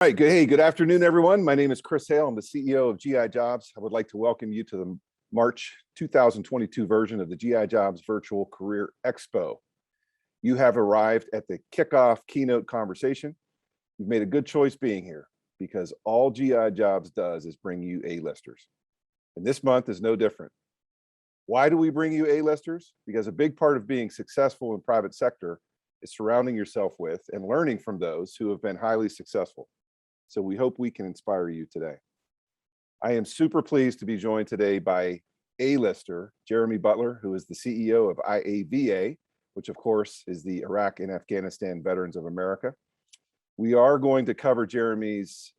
All right, good. Hey, good afternoon, everyone. My name is Chris Hale. I'm the CEO of GI Jobs. I would like to welcome you to the March 2022 version of the GI Jobs Virtual Career Expo. You have arrived at the kickoff keynote conversation. You've made a good choice being here because all GI Jobs does is bring you A-listers. And this month is no different. Why do we bring you A-listers? Because a big part of being successful in private sector is surrounding yourself with and learning from those who have been highly successful. So we hope we can inspire you today. I am super pleased to be joined today by A-lister Jeremy Butler, who is the CEO of IAVA, which of course is the Iraq and Afghanistan Veterans of America. We are going to cover Jeremy's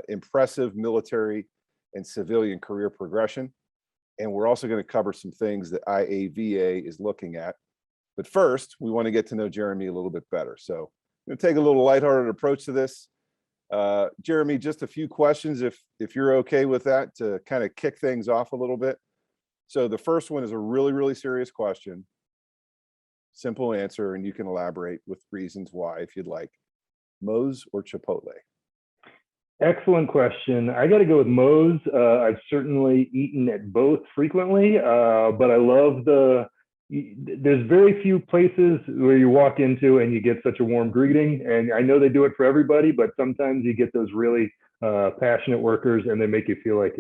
impressive military and civilian career progression. And we're also going to cover some things that IAVA is looking at. But first, we want to get to know Jeremy a little bit better. So I'm going to take a little lighthearted approach to this. Jeremy, just a few questions if you're okay with that to kind of kick things off a little bit. So the first one is a really serious question. Simple answer, and you can elaborate with reasons why if you'd like. Moe's or Chipotle? Excellent question. I got to go with Moe's. I've certainly eaten at both frequently, but I love there's very few places where you walk into and you get such a warm greeting. And I know they do it for everybody, but sometimes you get those really passionate workers and they make you feel like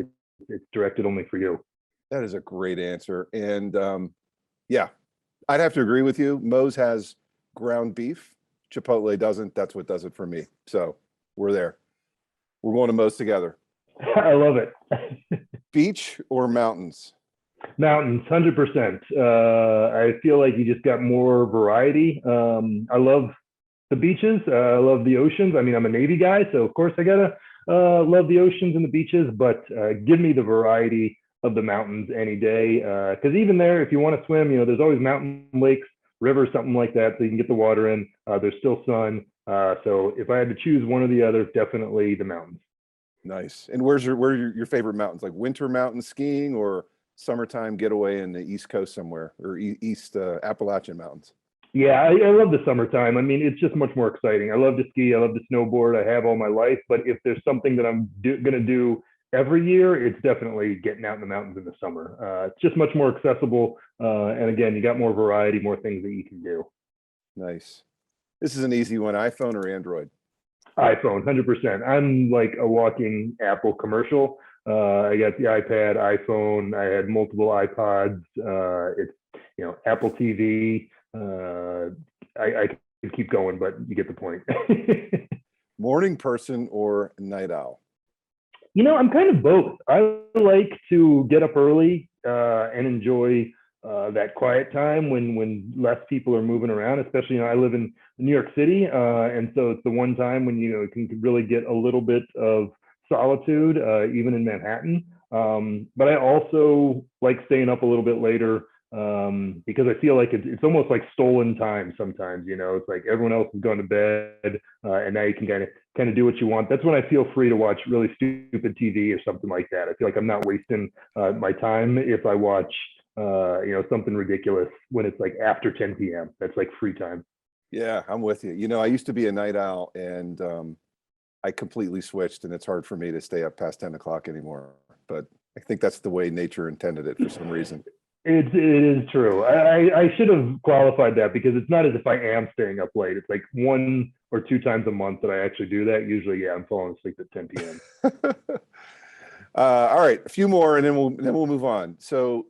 it's directed only for you. That is a great answer. And yeah, I'd have to agree with you. Moe's has ground beef. Chipotle doesn't. That's what does it for me. So we're there. We're going to Moe's together. I love it. Beach or mountains? Mountains, 100%. I feel like you just got more variety. I love the beaches. I love the oceans. I mean, I'm a Navy guy, so of course I gotta love the oceans and the beaches, but give me the variety of the mountains any day. Because even there, if you want to swim, there's always mountain lakes, rivers, something like that, so you can get the water in. There's still sun. So if I had to choose one or the other, definitely the mountains. Nice. And where are your favorite mountains? Like winter mountain skiing or summertime getaway in the East Coast somewhere, or East Appalachian Mountains? Yeah, I love the summertime. I mean, it's just much more exciting. I love to ski. I love to snowboard. I have all my life. But if there's something that I'm going to do every year, it's definitely getting out in the mountains in the summer. It's just much more accessible. And again, you got more variety, more things that you can do. Nice. This is an easy one. iPhone or Android? iPhone, 100%. I'm like a walking Apple commercial. I got the iPad, iPhone. I had multiple iPods. It's Apple TV. I could keep going, but you get the point. Morning person or night owl? I'm kind of both. I like to get up early and enjoy that quiet time when less people are moving around. Especially, I live in New York City, and so it's the one time when you can really get a little bit of solitude, even in Manhattan. But I also like staying up a little bit later because I feel like it's almost like stolen time sometimes. It's like everyone else has gone to bed, and now you can kind of do what you want. That's when I feel free to watch really stupid TV or something like that. I feel like I'm not wasting my time if I watch something ridiculous when it's like after 10 p.m. That's like free time. Yeah, I'm with you. I used to be a night owl, and I completely switched, and it's hard for me to stay up past 10 o'clock anymore. But I think that's the way nature intended it for some reason. It is true. I should have qualified that because it's not as if I am staying up late. It's like 1 or 2 times a month that I actually do that. Usually, yeah, I'm falling asleep at 10 p.m. All right, a few more, and then we'll move on. So,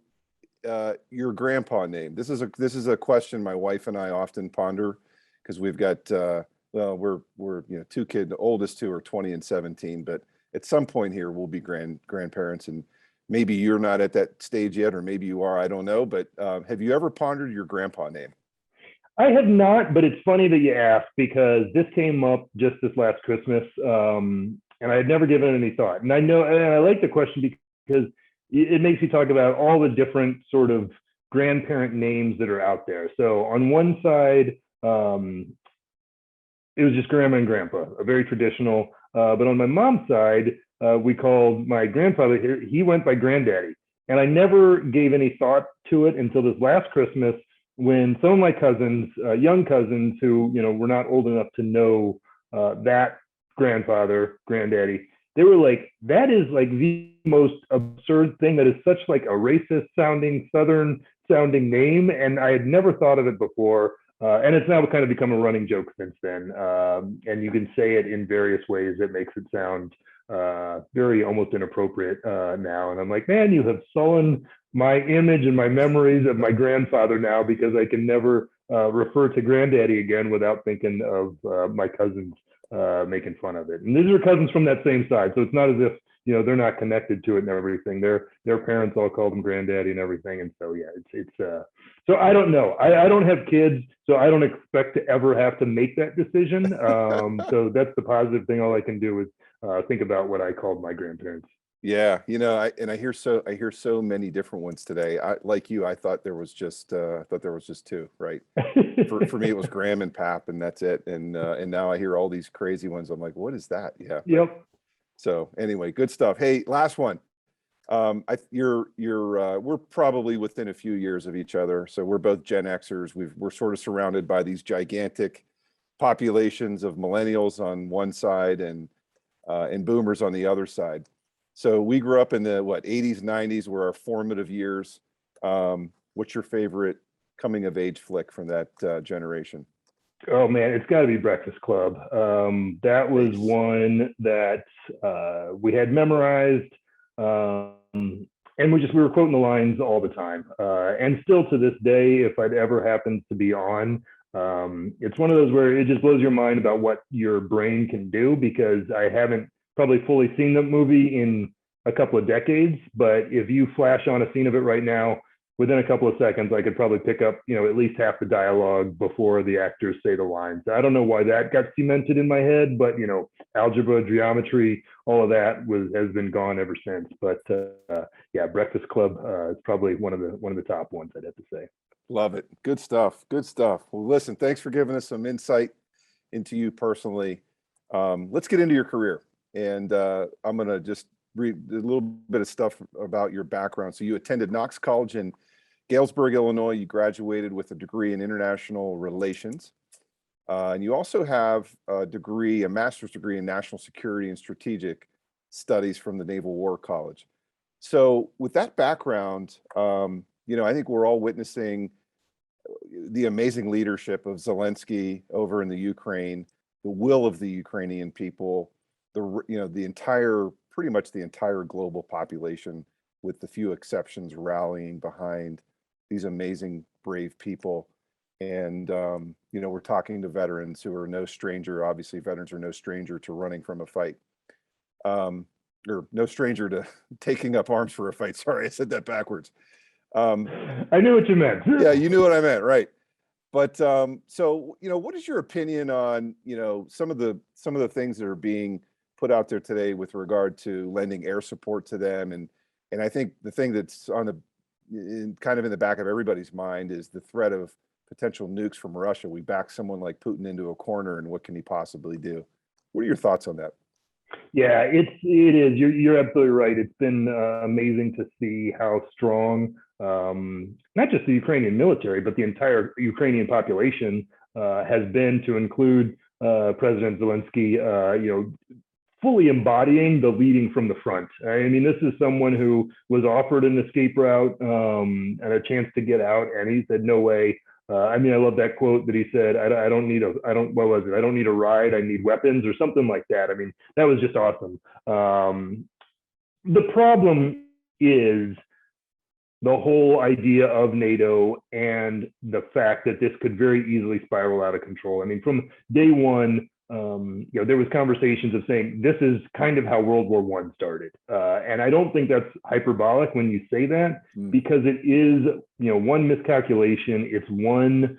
your grandpa name. This is a question my wife and I often ponder because we've got we're 2 kids. The oldest 2 are 20 and 17, but at some point here we'll be grandparents, and maybe you're not at that stage yet, or maybe you are. I don't know. But have you ever pondered your grandpa name? I have not, but it's funny that you asked because this came up just this last Christmas, and I had never given it any thought. And I like the question because it makes you talk about all the different sort of grandparent names that are out there. So on one side, it was just grandma and grandpa, a very traditional. But on my mom's side, we called my grandfather, he went by granddaddy. And I never gave any thought to it until this last Christmas when some of my cousins, young cousins who, were not old enough to know that grandfather, granddaddy, they were like, that is like the most absurd thing. That is such like a racist sounding, Southern sounding name. And I had never thought of it before. And it's now kind of become a running joke since then. And you can say it in various ways that makes it sound very almost inappropriate now. And I'm like, man, you have sullen my image and my memories of my grandfather now, because I can never refer to granddaddy again without thinking of my cousins making fun of it. And these are cousins from that same side, so it's not as if, you know, they're not connected to it and everything. Their parents all called them granddaddy and everything. And so yeah, it's so I don't know. I don't have kids, so I don't expect to ever have to make that decision. So that's the positive thing. All I can do is think about what I called my grandparents. Yeah, you know, I hear so many different ones today. I like you, I thought there was just two, right? For me, it was Graham and Pap, and that's it. And now I hear all these crazy ones. I'm like, what is that? Yeah. Yep. So anyway, good stuff. Hey, last one. We're probably within a few years of each other. So we're both Gen Xers. We're sort of surrounded by these gigantic populations of millennials on one side and boomers on the other side. So we grew up in the 80s, 90s were our formative years. What's your favorite coming of age flick from that generation? Oh man, it's got to be Breakfast Club. That was one that we had memorized, and we were quoting the lines all the time. And still to this day, if I'd ever happened to be on, it's one of those where it just blows your mind about what your brain can do, because I haven't probably fully seen the movie in a couple of decades. But if you flash on a scene of it right now, within a couple of seconds, I could probably pick up, you know, at least half the dialogue before the actors say the lines. I don't know why that got cemented in my head, but you know, algebra, geometry, all of that has been gone ever since. But yeah, Breakfast Club is probably one of the top ones, I'd have to say. Love it. Good stuff. Good stuff. Well, listen, thanks for giving us some insight into you personally. Let's get into your career. And I'm going to just read a little bit of stuff about your background. So you attended Knox College in Galesburg, Illinois. You graduated with a degree in international relations. And you also have a master's degree in national security and strategic studies from the Naval War College. So with that background, you know, I think we're all witnessing the amazing leadership of Zelensky over in the Ukraine, the will of the Ukrainian people, pretty much the entire global population, with the few exceptions, rallying behind these amazing, brave people. And, you know, we're talking to veterans who are no stranger. Obviously, veterans are no stranger to running from a fight, or no stranger to taking up arms for a fight. Sorry, I said that backwards. I knew what you meant. Yeah, you knew what I meant, right? But so, you know, what is your opinion on, you know, some of the things that are being put out there today with regard to lending air support to them? And I think the thing that's kind of in the back of everybody's mind is the threat of potential nukes from Russia. We back someone like Putin into a corner, and what can he possibly do? What are your thoughts on that? Yeah, it is. You're absolutely right. It's been amazing to see how strong not just the Ukrainian military, but the entire Ukrainian population has been, to include President Zelensky, you know, fully embodying the leading from the front. I mean, this is someone who was offered an escape route and a chance to get out, and he said, no way. I mean, I love that quote that he said, what was it? I don't need a ride, I need weapons, or something like that. I mean, that was just awesome. The problem is the whole idea of NATO and the fact that this could very easily spiral out of control. I mean, from day one, you know, there was conversations of saying this is kind of how World War I started, and I don't think that's hyperbolic when you say that, because it is, you know, one miscalculation. It's one,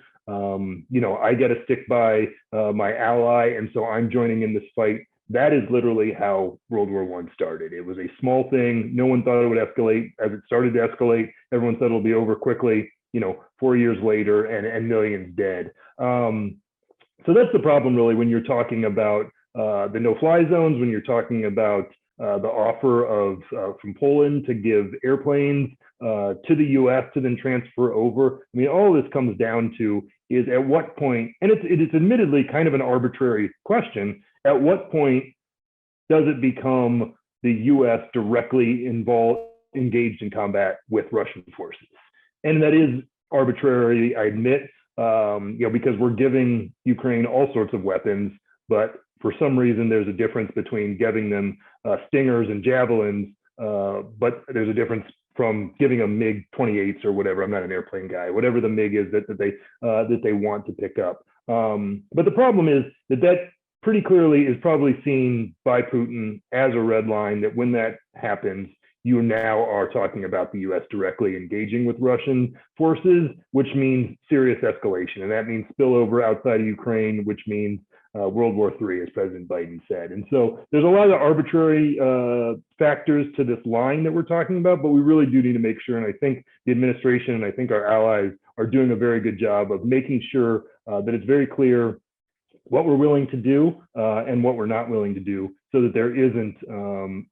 you know, I got to stick by my ally, and so I'm joining in this fight. That is literally how World War I started. It was a small thing. No one thought it would escalate. As it started to escalate, everyone said it'll be over quickly. You know, 4 years later, and millions dead. So that's the problem, really, when you're talking about the no-fly zones, when you're talking about the offer of from Poland to give airplanes to the U.S. to then transfer over. I mean, all this comes down to is at what point, and it's admittedly kind of an arbitrary question, at what point does it become the U.S. directly engaged in combat with Russian forces? And that is arbitrary, I admit, because we're giving Ukraine all sorts of weapons, but for some reason there's a difference between giving them Stingers and Javelins, but there's a difference from giving them MiG-28s or whatever. I'm not an airplane guy. Whatever the MiG is that they want to pick up. But the problem is that pretty clearly is probably seen by Putin as a red line, that when that happens, you now are talking about the U.S. directly engaging with Russian forces, which means serious escalation. And that means spillover outside of Ukraine, which means World War III, as President Biden said. And so there's a lot of arbitrary factors to this line that we're talking about, but we really do need to make sure, and I think the administration and I think our allies are doing a very good job of making sure that it's very clear what we're willing to do and what we're not willing to do, so that there isn't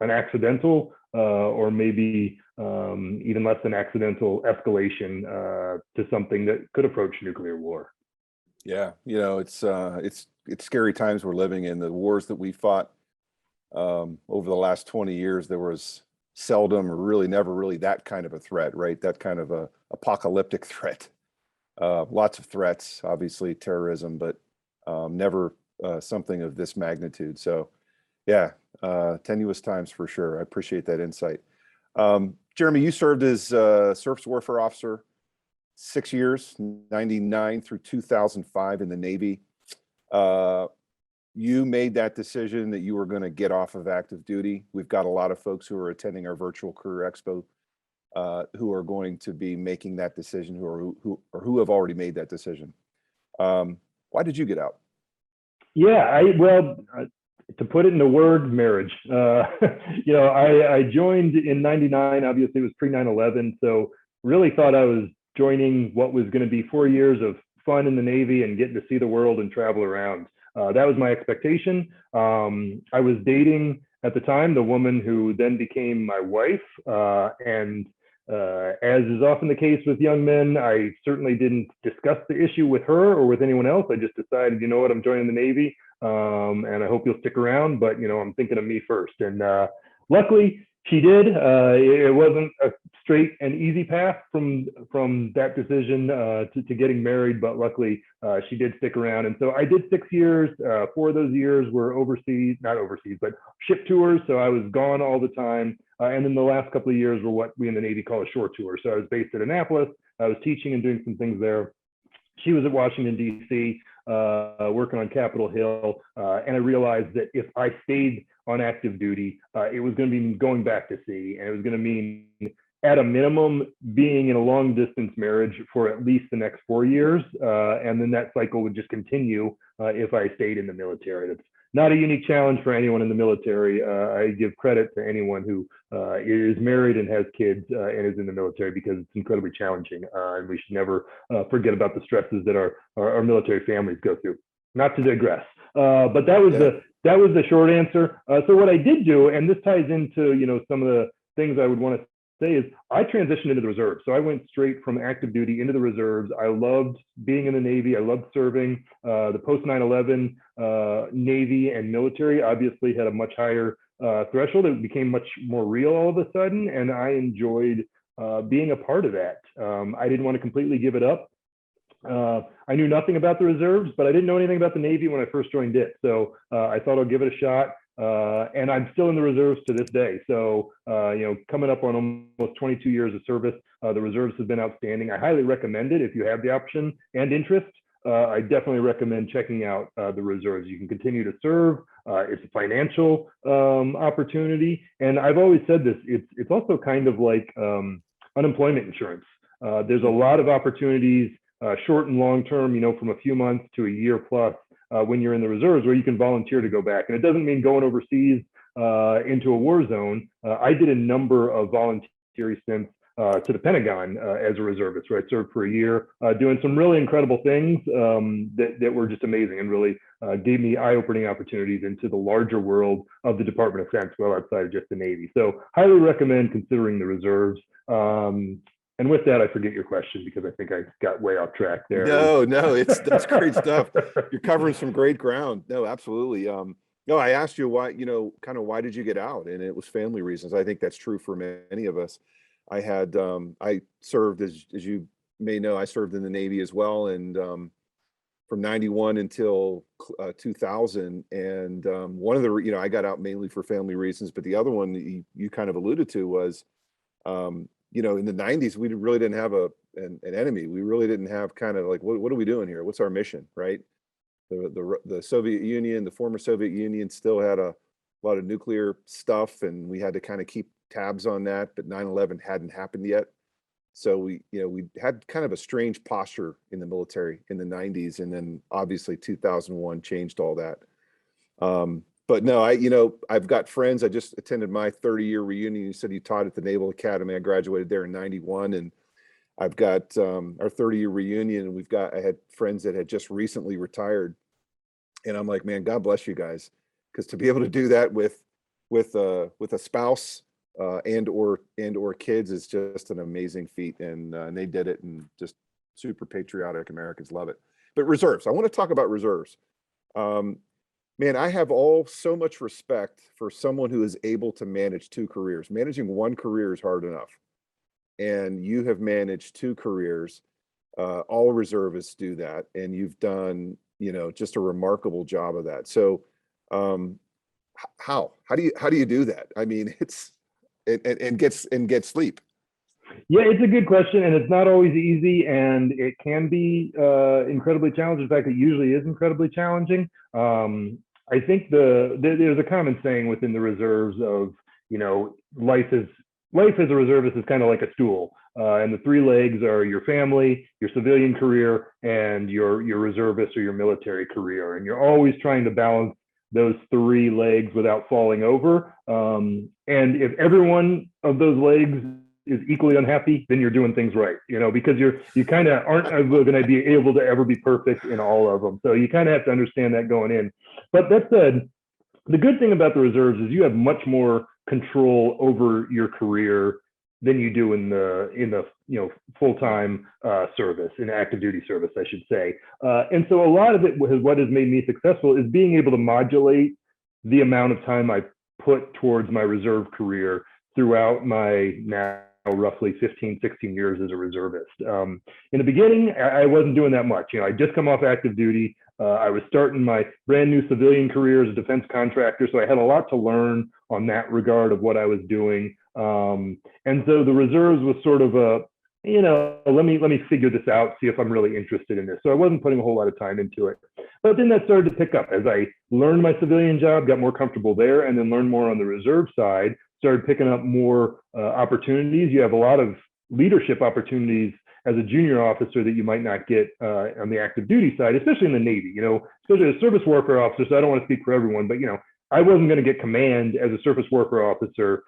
an accidental or maybe even less than accidental escalation to something that could approach nuclear war. Yeah, it's scary times we're living in. The wars that we fought over the last 20 years, there was seldom or really never really that kind of a threat, right? That kind of a apocalyptic threat. Lots of threats, obviously terrorism, but never something of this magnitude. So yeah, tenuous times for sure. I appreciate that insight. Jeremy, you served as surface warfare officer 6 years, 99 through 2005 in the Navy. You made that decision that you were going to get off of active duty. We've got a lot of folks who are attending our virtual career expo who are going to be making that decision, who have already made that decision. Why did you get out? Yeah, to put it in a word, marriage. I joined in '99. Obviously, it was pre 9/11, so really thought I was joining what was going to be 4 years of fun in the Navy and getting to see the world and travel around. That was my expectation. I was dating at the time the woman who then became my wife, and as is often the case with young men, I certainly didn't discuss the issue with her or with anyone else. I just decided, you know what, I'm joining the Navy, and I hope you'll stick around, but I'm thinking of me first. And luckily, she did. It wasn't a straight and easy path from that decision to getting married, but luckily she did stick around. And so I did 6 years. 4 of those years were not overseas, but ship tours. So I was gone all the time. And then the last couple of years were what we in the Navy call a shore tour. So I was based at Annapolis. I was teaching and doing some things there. She was at Washington, D.C., working on Capitol Hill. And I realized that if I stayed on active duty, it was going to be going back to sea, and it was going to mean, at a minimum, being in a long distance marriage for at least the next 4 years. And then that cycle would just continue if I stayed in the military. That's not a unique challenge for anyone in the military. I give credit to anyone who is married and has kids and is in the military, because it's incredibly challenging. And we should never forget about the stresses that our military families go through. Not to digress, but that was the short answer. So what I did do, and this ties into some of the things I would want to say, is I transitioned into the reserves. So I went straight from active duty into the reserves. I loved being in the Navy. I loved serving. The post 9/11 Navy and military obviously had a much higher threshold. It became much more real all of a sudden, and I enjoyed being a part of that. I didn't want to completely give it up. I knew nothing about the reserves, but I didn't know anything about the Navy when I first joined it. So I thought I'll give it a shot. And I'm still in the reserves to this day. So, coming up on almost 22 years of service, the reserves have been outstanding. I highly recommend it if you have the option and interest. I definitely recommend checking out the reserves. You can continue to serve. It's a financial opportunity. And I've always said this, it's also kind of like unemployment insurance. There's a lot of opportunities, short and long term, from a few months to a year plus, when you're in the reserves, where you can volunteer to go back. And it doesn't mean going overseas into a war zone. I did a number of voluntary stints to the Pentagon as a reservist, where I served for a year, doing some really incredible things that were just amazing, and really gave me eye-opening opportunities into the larger world of the Department of Defense, well outside of just the Navy. So highly recommend considering the reserves. And with that, I forget your question, because I think I got way off track there. No, that's great stuff. You're covering some great ground. No, absolutely. No, I asked you why, kind of why did you get out? And it was family reasons. I think that's true for many of us. I served, as you may know, I served in the Navy as well. And from 91 until 2000. And one of the, I got out mainly for family reasons, but the other one that you kind of alluded to was, in the 90s, we really didn't have an enemy. We really didn't have kind of like, what are we doing here? What's our mission, right? The Soviet Union, the former Soviet Union still had a lot of nuclear stuff, and we had to kind of keep tabs on that, but 9/11 hadn't happened yet. So we had kind of a strange posture in the military in the 90s, and then obviously 2001 changed all that. But no, I've got friends. I just attended my 30-year reunion. You said you taught at the Naval Academy. I graduated there in 91, and I've got our 30-year reunion, and I had friends that had just recently retired. And I'm like, man, God bless you guys. Because to be able to do that with a spouse and or kids is just an amazing feat. And they did it, and just super patriotic Americans love it. But reserves, I want to talk about reserves. Man, I have so much respect for someone who is able to manage two careers. Managing one career is hard enough. And you have managed two careers. All reservists do that, and you've done, just a remarkable job of that. So, how do you do that? I mean, and get sleep. Yeah, it's a good question, and it's not always easy, and it can be incredibly challenging. In fact, it usually is incredibly challenging. I think there's a common saying within the reserves of, life as a reservist is kind of like a stool, and the three legs are your family, your civilian career, and your reservist or your military career, and you're always trying to balance those three legs without falling over. And if every one of those legs is equally unhappy, then you're doing things right, because you kind of aren't going to be able to ever be perfect in all of them. So you kind of have to understand that going in. But that said, the good thing about the reserves is you have much more control over your career than you do in the full-time service, in active duty service, I should say. And so a lot of it, what has made me successful, is being able to modulate the amount of time I put towards my reserve career throughout my now roughly 15, 16 years as a reservist. In the beginning, I wasn't doing that much. I just come off active duty. I was starting my brand new civilian career as a defense contractor, so I had a lot to learn on that regard of what I was doing. And so the reserves was sort of let me figure this out, see if I'm really interested in this. So I wasn't putting a whole lot of time into it. But then that started to pick up as I learned my civilian job, got more comfortable there, and then learned more on the reserve side, started picking up more opportunities. You have a lot of leadership opportunities as a junior officer that you might not get on the active duty side, especially in the Navy, especially as a surface warfare officer. So I don't want to speak for everyone, but, I wasn't going to get command as a surface warfare officer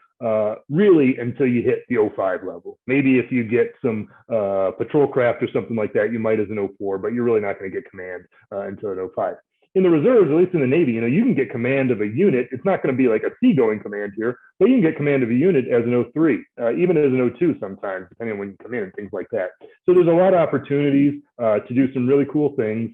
really until you hit the 05 level. Maybe if you get some patrol craft or something like that, you might as an 04, but you're really not going to get command until an 05. In the reserves, at least in the Navy, you can get command of a unit. It's not going to be like a seagoing command here, but you can get command of a unit as an 03, even as an 02 sometimes, depending on when you come in and things like that. So there's a lot of opportunities to do some really cool things.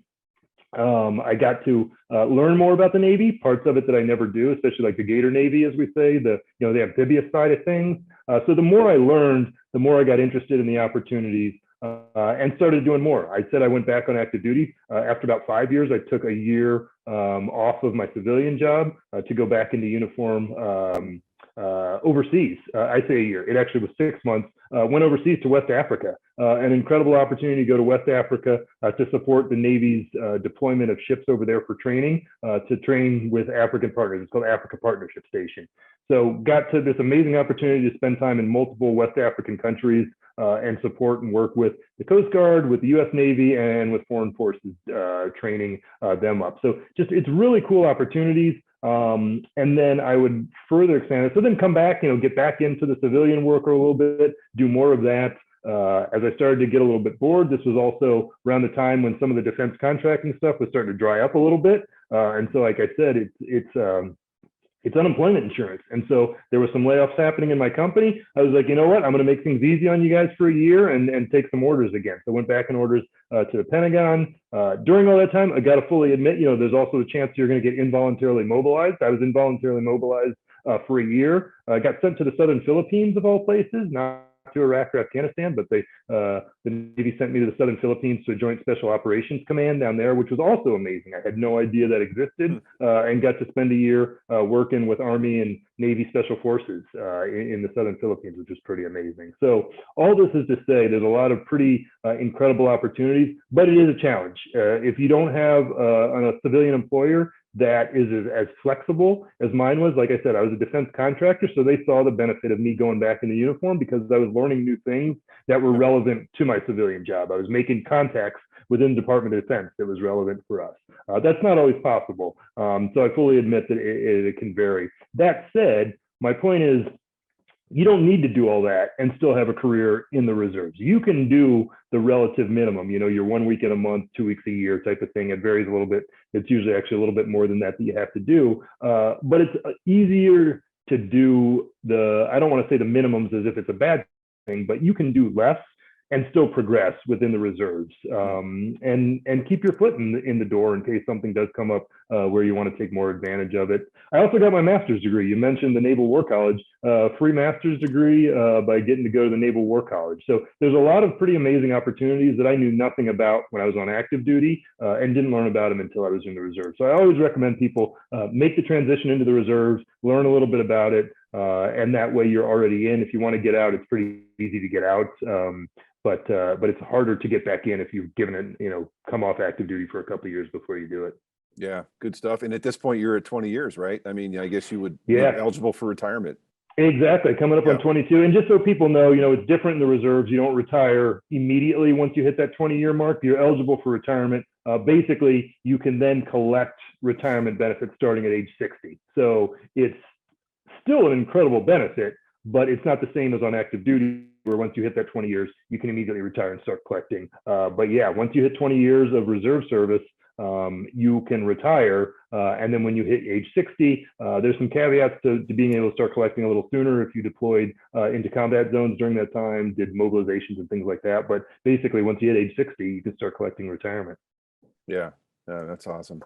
I got to learn more about the Navy, parts of it that I never do, especially like the Gator Navy, as we say, the amphibious side of things. So the more I learned, the more I got interested in the opportunities and started doing more. I said I went back on active duty. After about 5 years, I took a year off of my civilian job to go back into uniform overseas. I say a year. It actually was 6 months. Went overseas to West Africa. An incredible opportunity to go to West Africa to support the Navy's deployment of ships over there for training, to train with African partners. It's called Africa Partnership Station. So got to this amazing opportunity to spend time in multiple West African countries and support and work with the Coast Guard, with the U.S. Navy, and with foreign forces, training them up. So just, it's really cool opportunities. And then I would further expand it. So then come back, get back into the civilian work a little bit, do more of that. As I started to get a little bit bored, this was also around the time when some of the defense contracting stuff was starting to dry up a little bit. And so, like I said, it's unemployment insurance. And so there were some layoffs happening in my company. I was like, you know what? I'm going to make things easy on you guys for a year and take some orders again. So I went back in orders to the Pentagon. During all that time, I got to fully admit, there's also a chance you're going to get involuntarily mobilized. I was involuntarily mobilized for a year. I got sent to the southern Philippines of all places, not to Iraq or Afghanistan, but the Navy sent me to the southern Philippines to a Joint Special Operations Command down there, which was also amazing. I had no idea that existed, and got to spend a year working with Army and Navy Special Forces in the southern Philippines, which was pretty amazing. So all this is to say there's a lot of pretty incredible opportunities, but it is a challenge. If you don't have a civilian employer that is as flexible as mine was. Like I said, I was a defense contractor, so they saw the benefit of me going back into uniform because I was learning new things that were relevant to my civilian job. I was making contacts within the Department of Defense that was relevant for us. That's not always possible. So I fully admit that it can vary. That said, my point is, you don't need to do all that and still have a career in the reserves. You can do the relative minimum, your 1 week in a month, 2 weeks a year type of thing. It varies a little bit. It's usually actually a little bit more than that you have to do. But it's easier to do I don't want to say the minimums as if it's a bad thing, but you can do less and still progress within the reserves, and keep your foot in the door in case something does come up where you want to take more advantage of it. I also got my master's degree. You mentioned the Naval War College, free master's degree by getting to go to the Naval War College. So there's a lot of pretty amazing opportunities that I knew nothing about when I was on active duty and didn't learn about them until I was in the reserves. So I always recommend people make the transition into the reserves, learn a little bit about it, and that way you're already in. If you want to get out, it's pretty easy to get out. But it's harder to get back in if you've given it, come off active duty for a couple of years before you do it. Yeah, good stuff. And at this point, you're at 20 years, right? I mean, I guess you're eligible for retirement. Exactly, coming up on 22. And just so people know, it's different in the reserves. You don't retire immediately once you hit that 20-year mark. You're eligible for retirement. Basically, you can then collect retirement benefits starting at age 60. So it's still an incredible benefit, but it's not the same as on active duty, where once you hit that 20 years, you can immediately retire and start collecting. But yeah, once you hit 20 years of reserve service, you can retire. And then when you hit age 60, there's some caveats to being able to start collecting a little sooner if you deployed into combat zones during that time, did mobilizations and things like that. But basically, once you hit age 60, you can start collecting retirement. Yeah, that's awesome.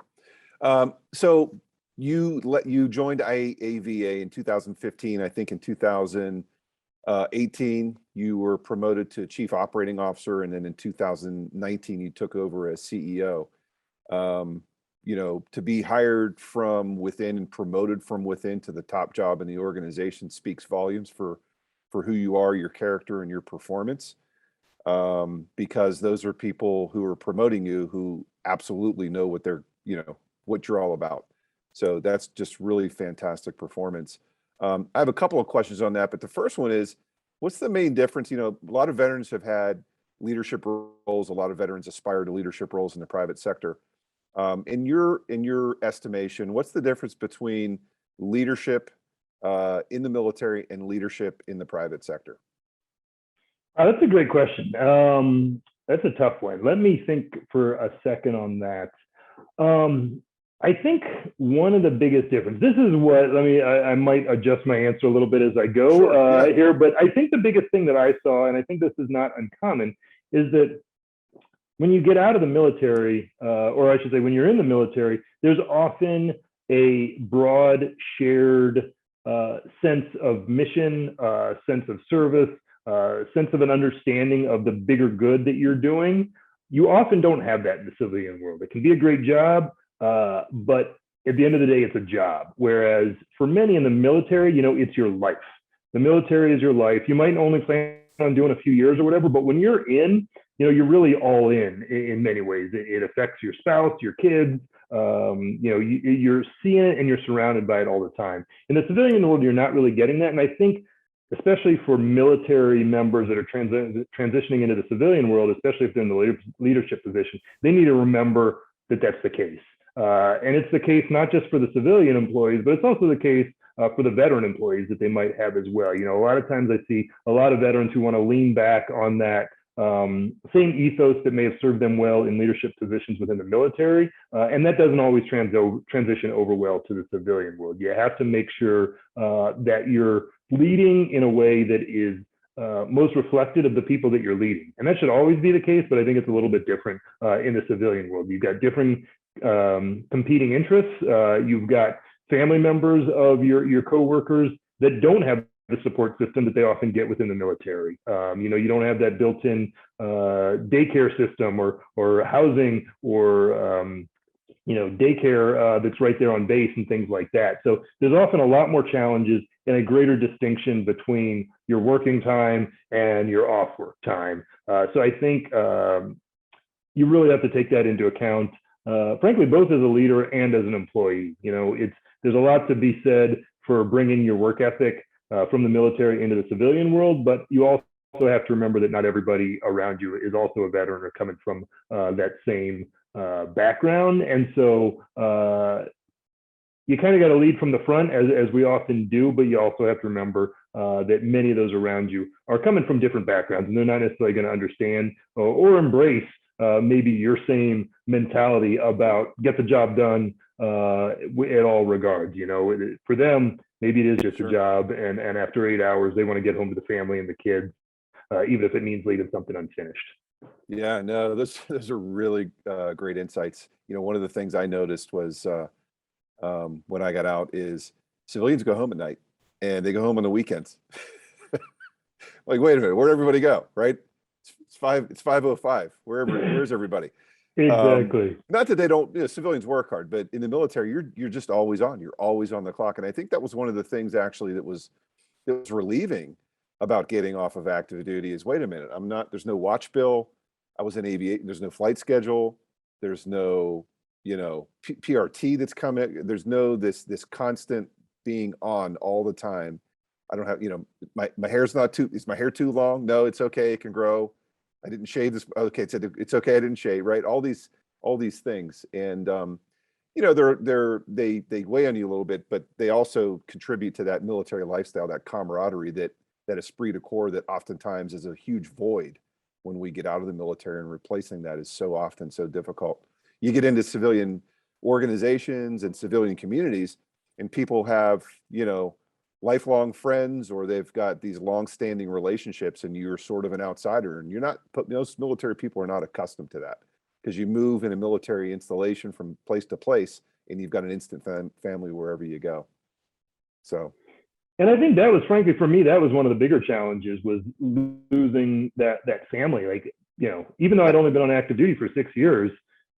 So you joined IAVA in 2015. I think in 2018, you were promoted to chief operating officer. And then in 2019, you took over as CEO. To be hired from within and promoted from within to the top job in the organization speaks volumes for who you are, your character, and your performance. Because those are people who are promoting you who absolutely know what what you're all about. So that's just really fantastic performance. I have a couple of questions on that, but the first one is, what's the main difference? A lot of veterans have had leadership roles. A lot of veterans aspire to leadership roles in the private sector. In your estimation, what's the difference between leadership in the military and leadership in the private sector? That's a great question. That's a tough one. Let me think for a second on that. I think one of the biggest differences, this is what, I might adjust my answer a little bit as I go here, but I think the biggest thing that I saw, and I think this is not uncommon, is that when you get out of the military, or I should say when you're in the military, there's often a broad shared sense of mission, sense of service, sense of an understanding of the bigger good that you're doing. You often don't have that in the civilian world. It can be a great job, but at the end of the day, it's a job. Whereas for many in the military, it's your life. The military is your life. You might only plan on doing a few years or whatever, but when you're in, you're really all in many ways. It affects your spouse, your kids. You're seeing it and you're surrounded by it all the time. In the civilian world, you're not really getting that. And I think, especially for military members that are transitioning into the civilian world, especially if they're in the leadership position, they need to remember that that's the case. And it's the case not just for the civilian employees, but it's also the case for the veteran employees that they might have as well. A lot of times I see a lot of veterans who want to lean back on that same ethos that may have served them well in leadership positions within the military. And that doesn't always transition over well to the civilian world. You have to make sure that you're leading in a way that is most reflective of the people that you're leading. And that should always be the case, but I think it's a little bit different in the civilian world. You've got different competing interests. You've got family members of your coworkers that don't have the support system that they often get within the military. You don't have that built-in daycare system or housing or daycare that's right there on base and things like that. So there's often a lot more challenges and a greater distinction between your working time and your off work time. So I think you really have to take that into account, frankly, both as a leader and as an employee. There's a lot to be said for bringing your work ethic from the military into the civilian world, but you also have to remember that not everybody around you is also a veteran or coming from that same background. And so you kind of got to lead from the front, as we often do, but you also have to remember that many of those around you are coming from different backgrounds, and they're not necessarily going to understand or embrace maybe your same mentality about get the job done at all regards. For them, maybe it is just a job, and after 8 hours, they want to get home to the family and the kids, even if it means leaving something unfinished. Yeah, no, those are really great insights. One of the things I noticed was when I got out is civilians go home at night and they go home on the weekends. Like, wait a minute, where'd everybody go? Right? It's 5:05. Where's everybody? Exactly. Not that they don't, civilians work hard, but in the military, you're just always on. You're always on the clock. And I think that was one of the things actually that was relieving about getting off of active duty is, wait a minute, there's no watch bill. I was in aviation. There's no flight schedule. There's no, PRT that's coming. There's no this constant being on all the time. I don't have, my hair's is my hair too long? No, it's okay. It can grow. I didn't shave this. Okay, it's okay. I didn't shave. Right. All these things, and they weigh on you a little bit, but they also contribute to that military lifestyle, that camaraderie, that esprit de corps that oftentimes is a huge void when we get out of the military, and replacing that is so often so difficult. You get into civilian organizations and civilian communities, and people have, lifelong friends, or they've got these long-standing relationships, and you're sort of an outsider, and most military people are not accustomed to that, because you move in a military installation from place to place, and you've got an instant family wherever you go. So. And I think that was, frankly, for me, that was one of the bigger challenges, was losing that family. Like, even though I'd only been on active duty for 6 years,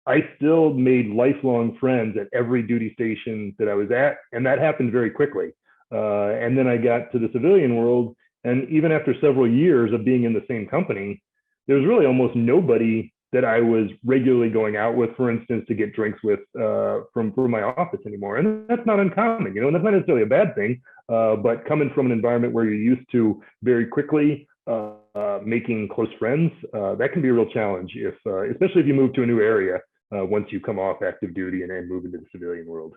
I still made lifelong friends at every duty station that I was at. And that happened very quickly. And then I got to the civilian world. And even after several years of being in the same company, there was really almost nobody that I was regularly going out with, for instance, to get drinks with from my office anymore. And that's not uncommon, and that's not necessarily a bad thing. But coming from an environment where you're used to very quickly making close friends, that can be a real challenge, especially if you move to a new area once you come off active duty and move into the civilian world.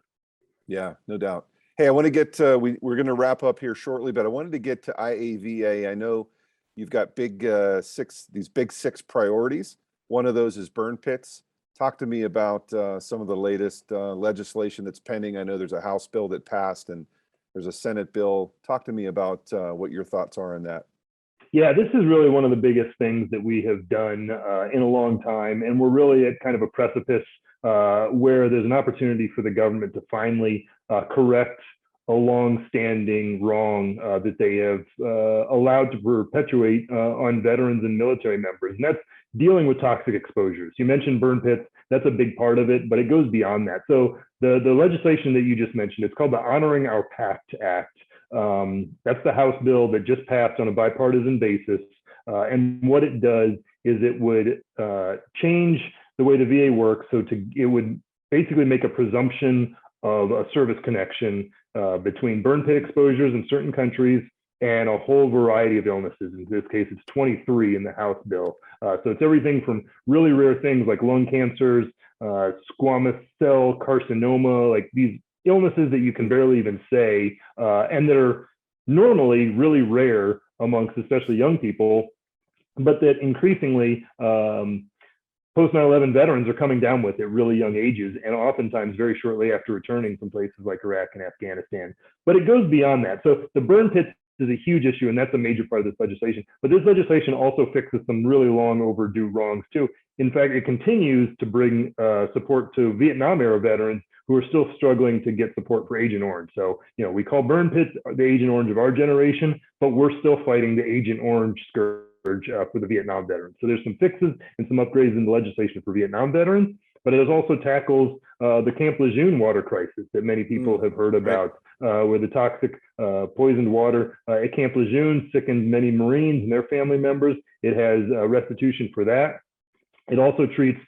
Yeah, no doubt. Hey, I want to get we're going to wrap up here shortly, but I wanted to get to IAVA. I know you've got these big six priorities. One of those is burn pits. Talk to me about some of the latest legislation that's pending. I know there's a House bill that passed, and there's a Senate bill. Talk to me about what your thoughts are on that. Yeah, this is really one of the biggest things that we have done in a long time. And we're really at kind of a precipice where there's an opportunity for the government to finally correct a long-standing wrong that they have allowed to perpetuate on veterans and military members. And that's dealing with toxic exposures. You mentioned burn pits. That's a big part of it, but it goes beyond that. So the legislation that you just mentioned, it's called the Honoring Our Pact Act. That's the House bill that just passed on a bipartisan basis. And what it does is it would change the way the VA works. So it would basically make a presumption of a service connection between burn pit exposures in certain countries and a whole variety of illnesses. In this case, it's 23 in the House bill. So it's everything from really rare things like lung cancers, squamous cell carcinoma, like these illnesses that you can barely even say, and that are normally really rare amongst especially young people, but that increasingly post 9/11 veterans are coming down with at really young ages, and oftentimes very shortly after returning from places like Iraq and Afghanistan. But it goes beyond that. So the burn pits is a huge issue, and that's a major part of this legislation. But this legislation also fixes some really long overdue wrongs too. In fact, it continues to bring support to Vietnam era veterans who are still struggling to get support for Agent Orange. So, we call burn pits the Agent Orange of our generation, but we're still fighting the Agent Orange scourge for the Vietnam veterans. So there's some fixes and some upgrades in the legislation for Vietnam veterans, but it also tackles the Camp Lejeune water crisis that many people have heard about, where the toxic poisoned water at Camp Lejeune sickened many Marines and their family members. It has restitution for that. It also treats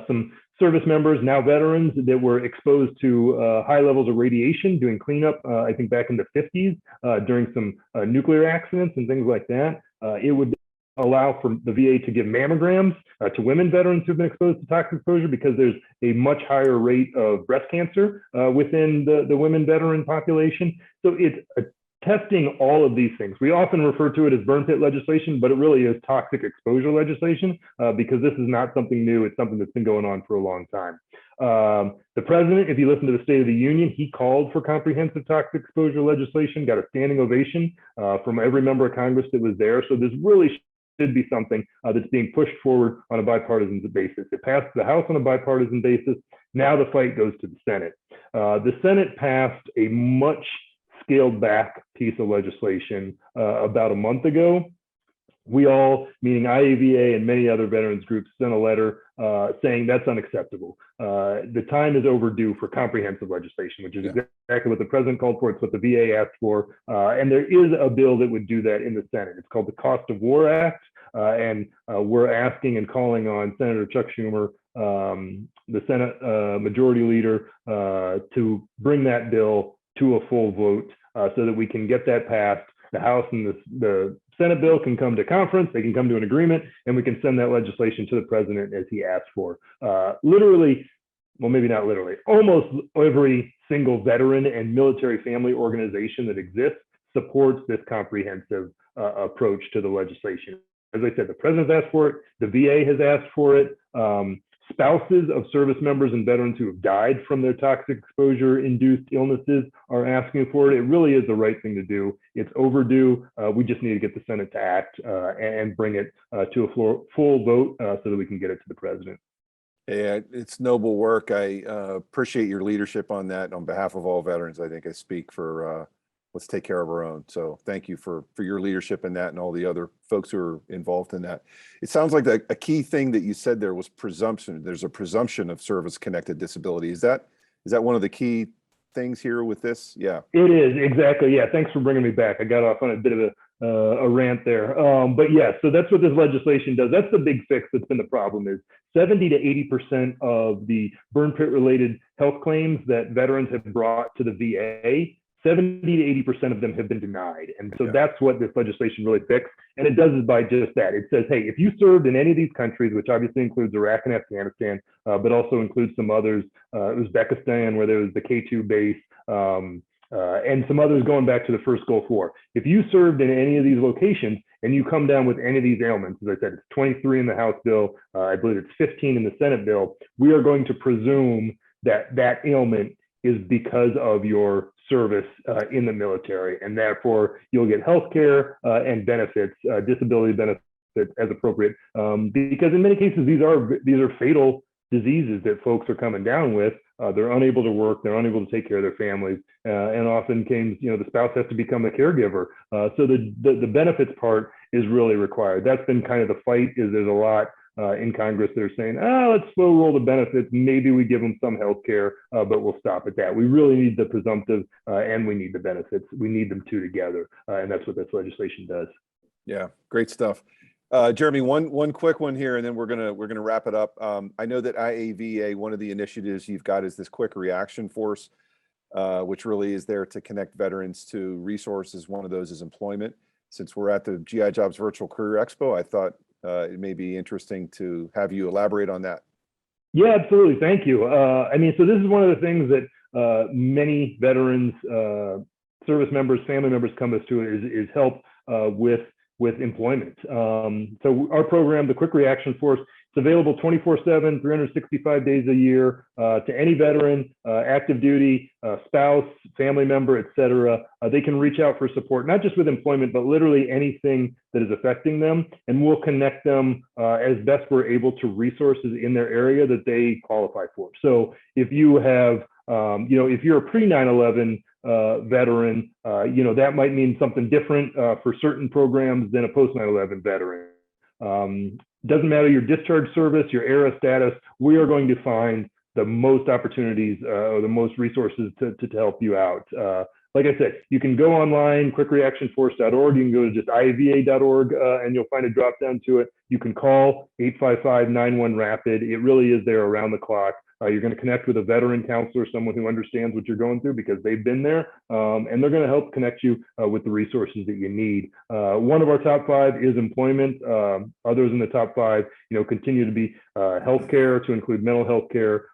some service members, now veterans, that were exposed to high levels of radiation doing cleanup, I think back in the 50s, during some nuclear accidents and things like that. It would allow for the VA to give mammograms to women veterans who've been exposed to toxic exposure, because there's a much higher rate of breast cancer within the women veteran population. So it's testing all of these things. We often refer to it as burn pit legislation, but it really is toxic exposure legislation, because this is not something new. It's something that's been going on for a long time. The president, if you listen to the State of the Union, he called for comprehensive toxic exposure legislation, got a standing ovation from every member of Congress that was there. So this really should be something that's being pushed forward on a bipartisan basis. It passed the House on a bipartisan basis. Now the fight goes to the Senate. The Senate passed a much scaled back piece of legislation about a month ago. We all, meaning IAVA and many other veterans groups, sent a letter saying that's unacceptable. The time is overdue for comprehensive legislation, which is exactly what the president called for. It's what the VA asked for. And there is a bill that would do that in the Senate. It's called the Cost of War Act. And we're asking and calling on Senator Chuck Schumer, the Senate Majority Leader, to bring that bill to a full vote so that we can get that passed. The House and the Senate bill can come to conference, they can come to an agreement, and we can send that legislation to the president as he asked for. Literally, well, maybe not literally, almost every single veteran and military family organization that exists supports this comprehensive approach to the legislation. As I said, the president's asked for it, the VA has asked for it. Spouses of service members and veterans who have died from their toxic exposure-induced illnesses are asking for it. It really is the right thing to do. It's overdue. We just need to get the Senate to act and bring it to a full vote so that we can get it to the president. Yeah, it's noble work. I appreciate your leadership on that. On behalf of all veterans, I think I speak for let's take care of our own. So thank you for your leadership in that and all the other folks who are involved in that. It sounds like a key thing that you said there was presumption. There's a presumption of service-connected disability. Is that one of the key things here with this? Yeah. It is, exactly. Yeah, thanks for bringing me back. I got off on a bit of a rant there. But yeah, so that's what this legislation does. That's the big fix that's been the problem, is 70 to 80% of the burn pit related health claims that veterans have brought to the VA, 70 to 80% of them have been denied. And so that's what this legislation really fixes. And it does it by just that. It says, hey, if you served in any of these countries, which obviously includes Iraq and Afghanistan, but also includes some others, Uzbekistan, where there was the K2 base, and some others going back to the first Gulf War. If you served in any of these locations and you come down with any of these ailments, as I said, it's 23 in the House bill, I believe it's 15 in the Senate bill, we are going to presume that that ailment is because of your service in the military, and therefore you'll get health care and benefits, disability benefits as appropriate, because in many cases these are fatal diseases that folks are coming down with. They're unable to work, they're unable to take care of their families, and often the spouse has to become a caregiver. So the benefits part is really required. That's been kind of the fight. Is there's a lot in Congress that are saying, let's slow roll the benefits. Maybe we give them some health care, but we'll stop at that. We really need the presumptive and we need the benefits. We need them two together. And that's what this legislation does. Yeah, great stuff. Jeremy, one quick one here, and then we're gonna wrap it up. I know that IAVA, one of the initiatives you've got is this quick reaction force, which really is there to connect veterans to resources. One of those is employment. Since we're at the GI Jobs Virtual Career Expo, I thought it may be interesting to have you elaborate on that. Yeah, absolutely. Thank you. So this is one of the things that many veterans, service members, family members come to us to is help with with employment. So our program, the Quick Reaction Force, it's available 24/7, 365 days a year to any veteran, active duty, spouse, family member, et cetera. They can reach out for support, not just with employment, but literally anything that is affecting them. And we'll connect them as best we're able to resources in their area that they qualify for. So if you have, if you're a pre-9/11 veteran, that might mean something different for certain programs than a post-9/11 veteran. Doesn't matter your discharge service, your ERA status, we are going to find the most opportunities or the most resources to help you out. Like I said, you can go online, quickreactionforce.org. You can go to just IAVA.org and you'll find a drop down to it. You can call 855-91-RAPID. It really is there around the clock. You're going to connect with a veteran counselor, someone who understands what you're going through because they've been there, and they're going to help connect you with the resources that you need. One of our top 5 is employment. Others in the top 5, continue to be healthcare, to include mental health care,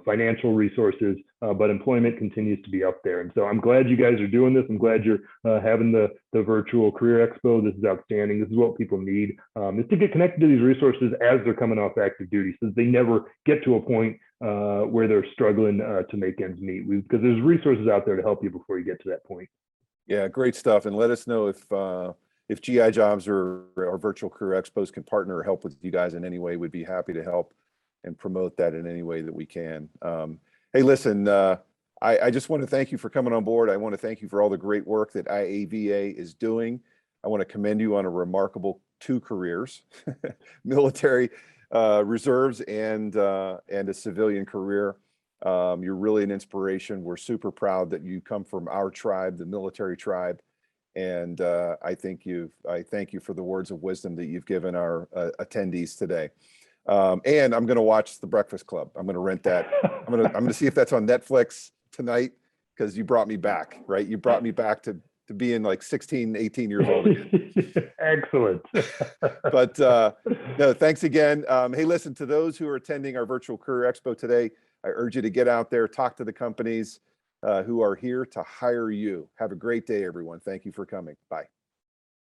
financial resources, but employment continues to be up there. And so I'm glad you guys are doing this. I'm glad you're having the virtual career expo. This is outstanding. This is what people need, is to get connected to these resources as they're coming off active duty, so they never get to a point where they're struggling to make ends meet, because there's resources out there to help you before you get to that point. Yeah, great stuff. And let us know if GI Jobs or virtual career expos can partner or help with you guys in any way. We'd be happy to help and promote that in any way that we can. Hey, listen, I just want to thank you for coming on board. I want to thank you for all the great work that IAVA is doing. I want to commend you on a remarkable 2 careers, military reserves and a civilian career. You're really an inspiration. We're super proud that you come from our tribe, the military tribe. And I thank you for the words of wisdom that you've given our attendees today. And I'm going to watch The Breakfast Club. I'm going to rent that. I'm going to see if that's on Netflix tonight, because you brought me back, right? You brought me back to being like 16, 18 years old again. Excellent. But no, thanks again. Hey, listen, to those who are attending our virtual career expo today, I urge you to get out there, talk to the companies who are here to hire you. Have a great day, everyone. Thank you for coming. Bye.